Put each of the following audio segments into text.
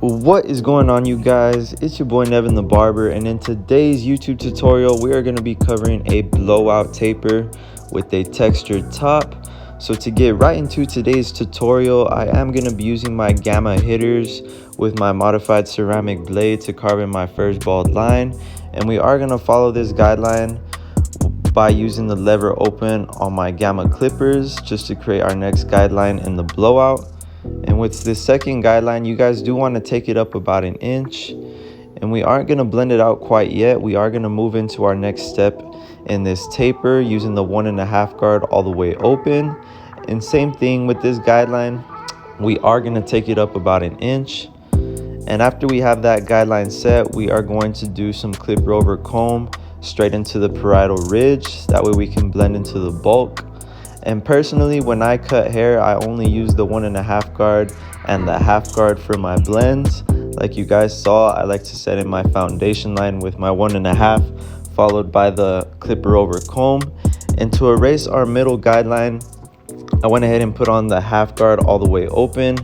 What is going on, you guys? It's your boy Nevin the Barber, and in today's YouTube tutorial we are going to be covering a blowout taper with a textured top. So to get right into today's tutorial, I am going to be using my gamma hitters with my modified ceramic blade to carve in my first bald line, and we are going to follow this guideline by using the lever open on my gamma clippers just to create our next guideline in the blowout. And with this second guideline, you guys do want to take it up about an inch, and we aren't going to blend it out quite yet. We are going to move into our next step in this taper using the 1.5 guard all the way open. And same thing with this guideline, we are going to take it up about an inch. And after we have that guideline set, we are going to do some clipper over comb straight into the parietal ridge. That way we can blend into the bulk. And personally, when I cut hair, I only use the 1.5 guard and the 1/2 guard for my blends. Like you guys saw, I like to set in my foundation line with my 1.5, followed by the clipper over comb. And to erase our middle guideline, I went ahead and put on the 1/2 guard all the way open.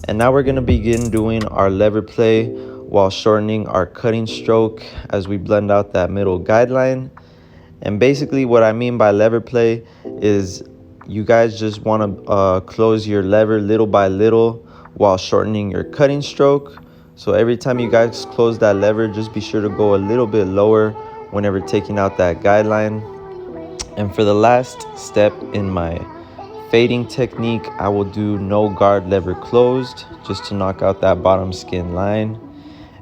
And now we're going to begin doing our lever play while shortening our cutting stroke as we blend out that middle guideline. And basically what I mean by lever play is you guys just want to close your lever little by little while shortening your cutting stroke. So every time you guys close that lever, just be sure to go a little bit lower whenever taking out that guideline. And for the last step in my fading technique, I will do no guard lever closed just to knock out that bottom skin line.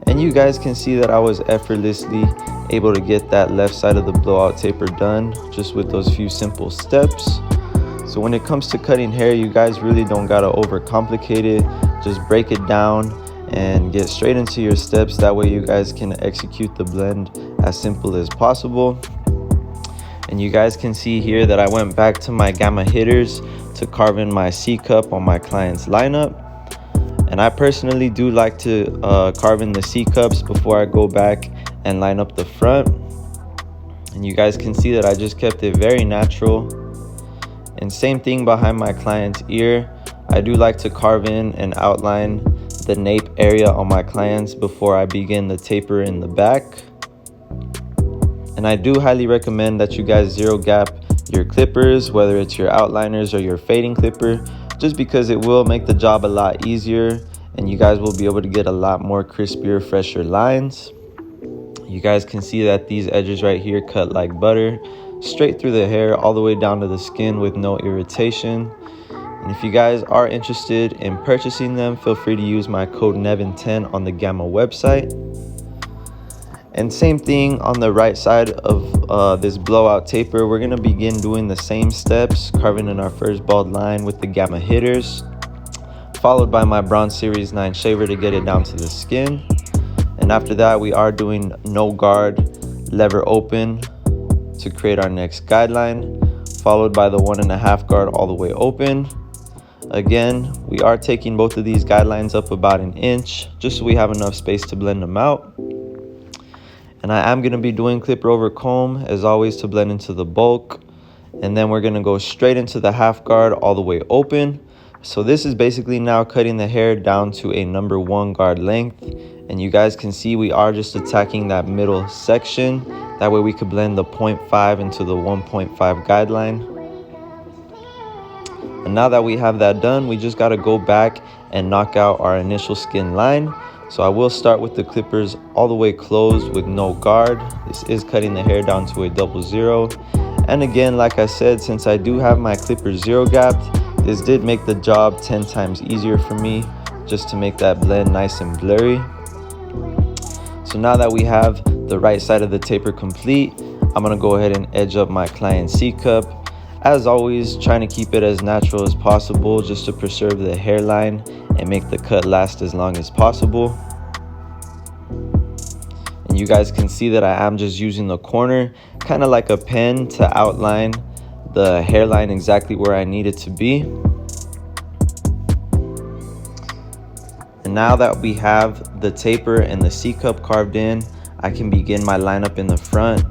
And you guys can see that I was effortlessly able to get that left side of the blowout taper done just with those few simple steps. So when it comes to cutting hair, you guys really don't gotta overcomplicate it. Just break it down and get straight into your steps. That way you guys can execute the blend as simple as possible. And you guys can see here that I went back to my gamma hitters to carve in my C cup on my client's lineup. And I personally do like to carve in the C cups before I go back and line up the front. And you guys can see that I just kept it very natural. And same thing behind my client's ear. I do like to carve in and outline the nape area on my clients before I begin the taper in the back. And I do highly recommend that you guys zero gap your clippers, whether it's your outliners or your fading clipper, just because it will make the job a lot easier and you guys will be able to get a lot more crispier, fresher lines. You guys can see that these edges right here cut like butter, straight through the hair all the way down to the skin with no irritation. And if you guys are interested in purchasing them, feel free to use my code NEVIN10 on the Gamma website. And same thing on the right side of this blowout taper, we're going to begin doing the same steps, carving in our first bald line with the gamma hitters, followed by my Bronze Series 9 shaver to get it down to the skin. And after that, we are doing no guard lever open to create our next guideline, followed by the 1.5 guard all the way open. Again, we are taking both of these guidelines up about an inch just so we have enough space to blend them out. And I am going to be doing clipper over comb as always to blend into the bulk. And then we're going to go straight into the 1/2 guard all the way open. So this is basically now cutting the hair down to a number 1 guard length. And you guys can see we are just attacking that middle section. That way we could blend the 0.5 into the 1.5 guideline. And now that we have that done, we just got to go back and knock out our initial skin line. So I will start with the clippers all the way closed with no guard. This is cutting the hair down to a 00. And again, like I said, since I do have my clippers zero gapped, this did make the job 10 times easier for me just to make that blend nice and blurry. So now that we have the right side of the taper complete, I'm going to go ahead and edge up my client's C cup. As always, trying to keep it as natural as possible just to preserve the hairline and make the cut last as long as possible. And you guys can see that I am just using the corner, kind of like a pen, to outline the hairline exactly where I need it to be. And now that we have the taper and the C cup carved in, I can begin my lineup in the front.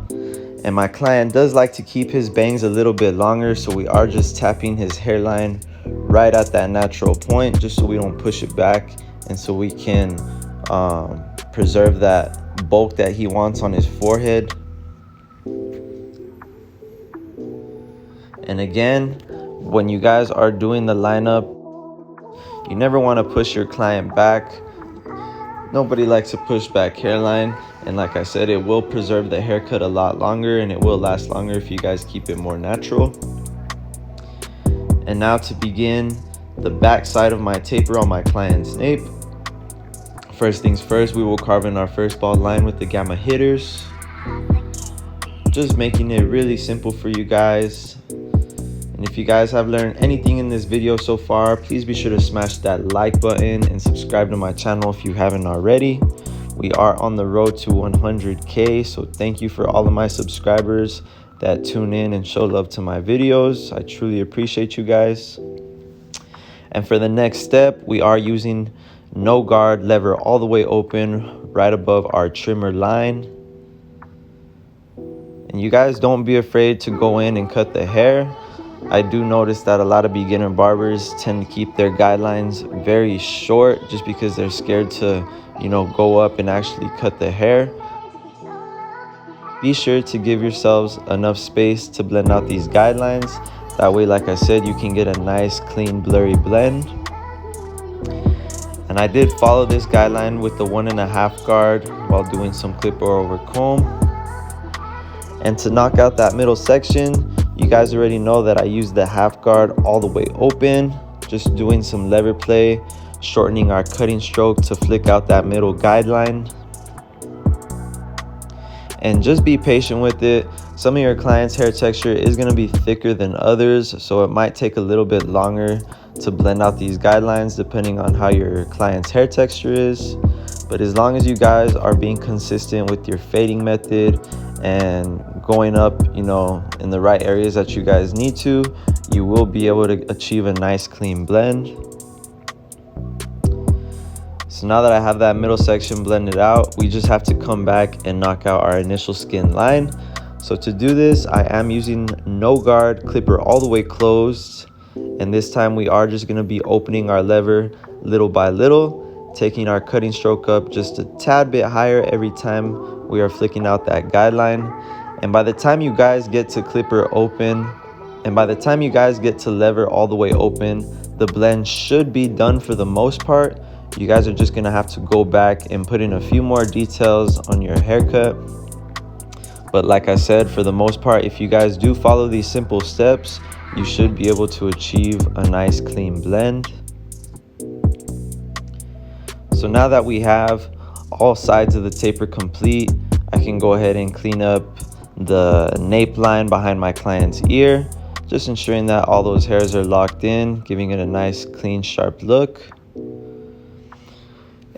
And my client does like to keep his bangs a little bit longer, so we are just tapping his hairline right at that natural point just so we don't push it back, and so we can preserve that bulk that he wants on his forehead. And again, when you guys are doing the lineup, you never want to push your client back. Nobody likes a push back hairline, and like I said, it will preserve the haircut a lot longer and it will last longer if you guys keep it more natural. And now to begin the back side of my taper on my client's nape. First things first, we will carve in our first bald line with the gamma hitters. Just making it really simple for you guys. And if you guys have learned anything in this video so far, please be sure to smash that like button and subscribe to my channel if you haven't already. We are on the road to 100K, so thank you for all of my subscribers that tune in and show love to my videos. I truly appreciate you guys. And for the next step, we are using no guard lever all the way open right above our trimmer line. And you guys don't be afraid to go in and cut the hair. I do notice that a lot of beginner barbers tend to keep their guidelines very short just because they're scared to, go up and actually cut the hair. Be sure to give yourselves enough space to blend out these guidelines. That way, like I said, you can get a nice, clean, blurry blend. And I did follow this guideline with the 1.5 guard while doing some clipper over comb. And to knock out that middle section, you guys already know that I used the 1/2 guard all the way open, just doing some lever play, shortening our cutting stroke to flick out that middle guideline. And just be patient with it. Some of your clients' hair texture is going to be thicker than others, so it might take a little bit longer to blend out these guidelines depending on how your client's hair texture is. But as long as you guys are being consistent with your fading method and going up, in the right areas that you guys need to, you will be able to achieve a nice clean blend. So now that I have that middle section blended out, we just have to come back and knock out our initial skin line. So to do this, I am using no guard, clipper all the way closed. And this time we are just gonna be opening our lever little by little, taking our cutting stroke up just a tad bit higher every time we are flicking out that guideline. And by the time you guys get to clipper open, and by the time you guys get to lever all the way open, the blend should be done for the most part. You guys are just gonna have to go back and put in a few more details on your haircut. But like I said, for the most part, if you guys do follow these simple steps, you should be able to achieve a nice clean blend. So now that we have all sides of the taper complete, I can go ahead and clean up the nape line behind my client's ear, just ensuring that all those hairs are locked in, giving it a nice, clean, sharp look.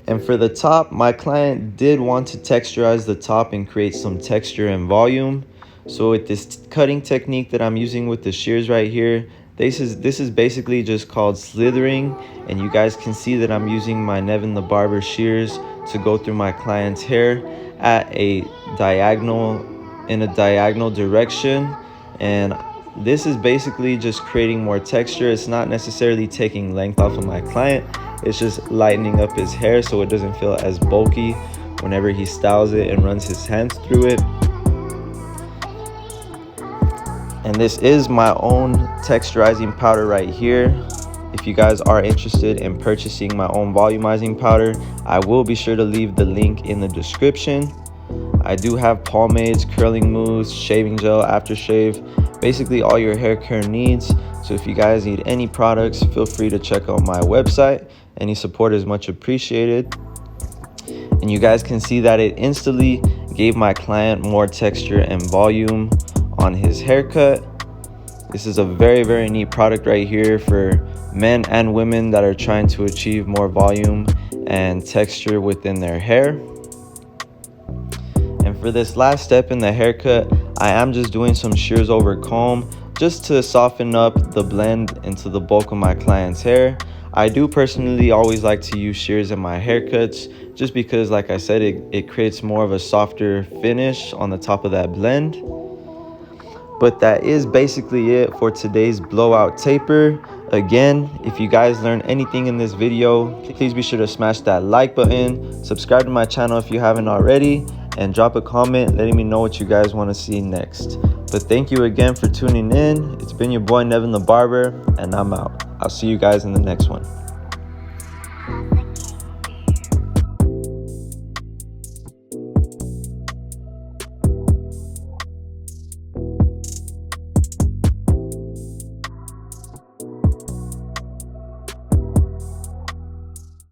And for the top, my client did want to texturize the top and create some texture and volume. So with this cutting technique that I'm using with the shears right here, this is basically just called slithering. And you guys can see that I'm using my NevinTheBarber shears to go through my client's hair at in a diagonal direction. And this is basically just creating more texture. It's not necessarily taking length off of my client. It's just lightening up his hair so it doesn't feel as bulky whenever he styles it and runs his hands through it. And this is my own texturizing powder right here. If you guys are interested in purchasing my own volumizing powder, I will be sure to leave the link in the description. I do have pomades, curling mousse, shaving gel, aftershave, basically all your hair care needs. So if you guys need any products, feel free to check out my website. Any support is much appreciated. And you guys can see that it instantly gave my client more texture and volume on his haircut. This is a very, very neat product right here for men and women that are trying to achieve more volume and texture within their hair. And for this last step in the haircut, I am just doing some shears over comb just to soften up the blend into the bulk of my client's hair. I do personally always like to use shears in my haircuts just because, like I said, it creates more of a softer finish on the top of that blend. But that is basically it for today's blowout taper. Again, if you guys learned anything in this video, please be sure to smash that like button, subscribe to my channel if you haven't already, and drop a comment letting me know what you guys want to see next. But thank you again for tuning in. It's been your boy Nevin the Barber, and I'm out. I'll see you guys in the next one.